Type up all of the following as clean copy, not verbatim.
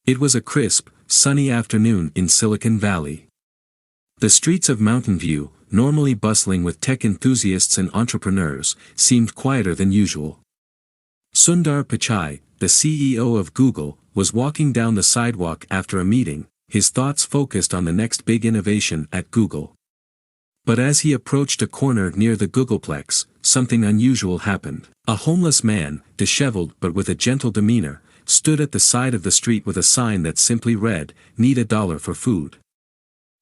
It was a crisp, sunny afternoon in Silicon Valley. The streets of Mountain View, normally bustling with tech enthusiasts and entrepreneurs, seemed quieter than usual. Sundar Pichai, the CEO of Google, was walking down the sidewalk after a meeting, his thoughts focused on the next big innovation at Google. But as he approached a corner near the Googleplex, something unusual happened. A homeless man, disheveled but with a gentle demeanor, stood at the side of the street with a sign that simply read, "Need $1 for food."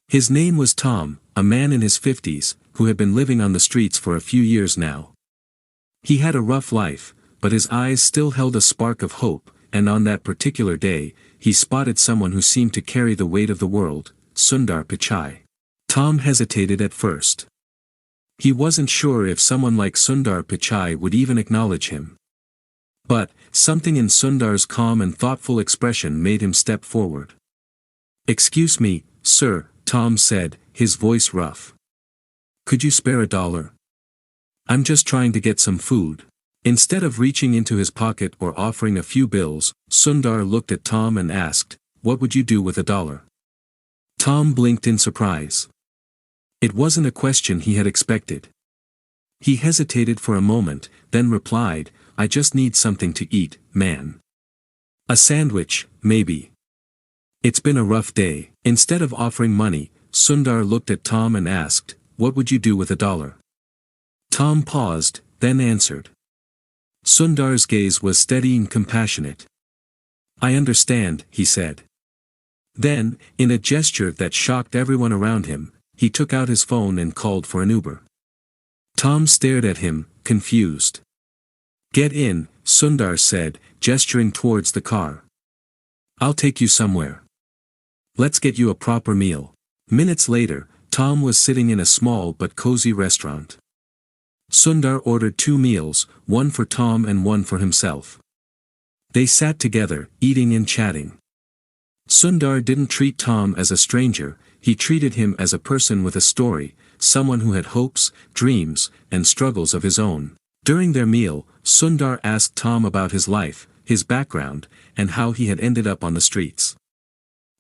His name was Tom, a man in his 50s, who had been living on the streets for a few years now. He had a rough life, but his eyes still held a spark of hope, and on that particular day, he spotted someone who seemed to carry the weight of the world, Sundar Pichai. Tom hesitated at first. He wasn't sure if someone like Sundar Pichai would even acknowledge him. But, something in Sundar's calm and thoughtful expression made him step forward. "Excuse me, sir," Tom said, his voice rough. "Could you spare $1? I'm just trying to get some food." Instead of reaching into his pocket or offering a few bills, Sundar looked at Tom and asked, "What would you do with $1?" Tom blinked in surprise. It wasn't a question he had expected. He hesitated for a moment, then replied, "I just need something to eat, man. A sandwich, maybe. It's been a rough day." Instead of offering money, Sundar looked at Tom and asked, "What would you do with $1?" Tom paused, then answered. Sundar's gaze was steady and compassionate. "I understand," he said. Then, in a gesture that shocked everyone around him, he took out his phone and called for an Uber. Tom stared at him, confused. "Get in," Sundar said, gesturing towards the car. "I'll take you somewhere. Let's get you a proper meal." Minutes later, Tom was sitting in a small but cozy restaurant. Sundar ordered 2 meals, one for Tom and one for himself. They sat together, eating and chatting. Sundar didn't treat Tom as a stranger, he treated him as a person with a story, someone who had hopes, dreams, and struggles of his own. During their meal, Sundar asked Tom about his life, his background, and how he had ended up on the streets.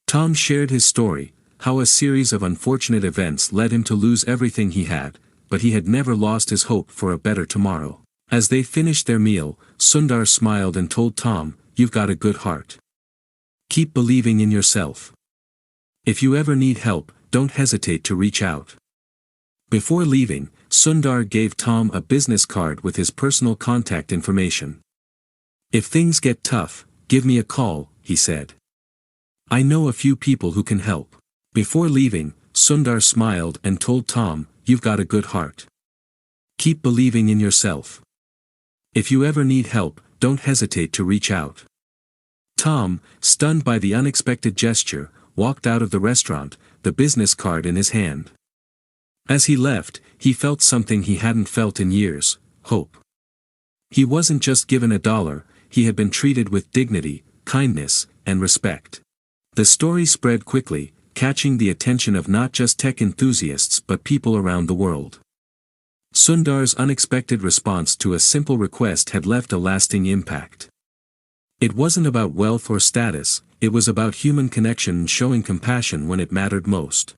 Tom shared his story, how a series of unfortunate events led him to lose everything he had, but he had never lost his hope for a better tomorrow. As they finished their meal, Sundar smiled and told Tom, "You've got a good heart. Keep believing in yourself. If you ever need help, don't hesitate to reach out." Before leaving, Sundar gave Tom a business card with his personal contact information. "If things get tough, give me a call," he said. "I know a few people who can help." Before leaving, Sundar smiled and told Tom, "You've got a good heart. Keep believing in yourself. If you ever need help, don't hesitate to reach out." Tom, stunned by the unexpected gesture, walked out of the restaurant, the business card in his hand. As he left, he felt something he hadn't felt in years, hope. He wasn't just given $1, he had been treated with dignity, kindness, and respect. The story spread quickly, catching the attention of not just tech enthusiasts but people around the world. Sundar's unexpected response to a simple request had left a lasting impact. It wasn't about wealth or status, it was about human connection and showing compassion when it mattered most.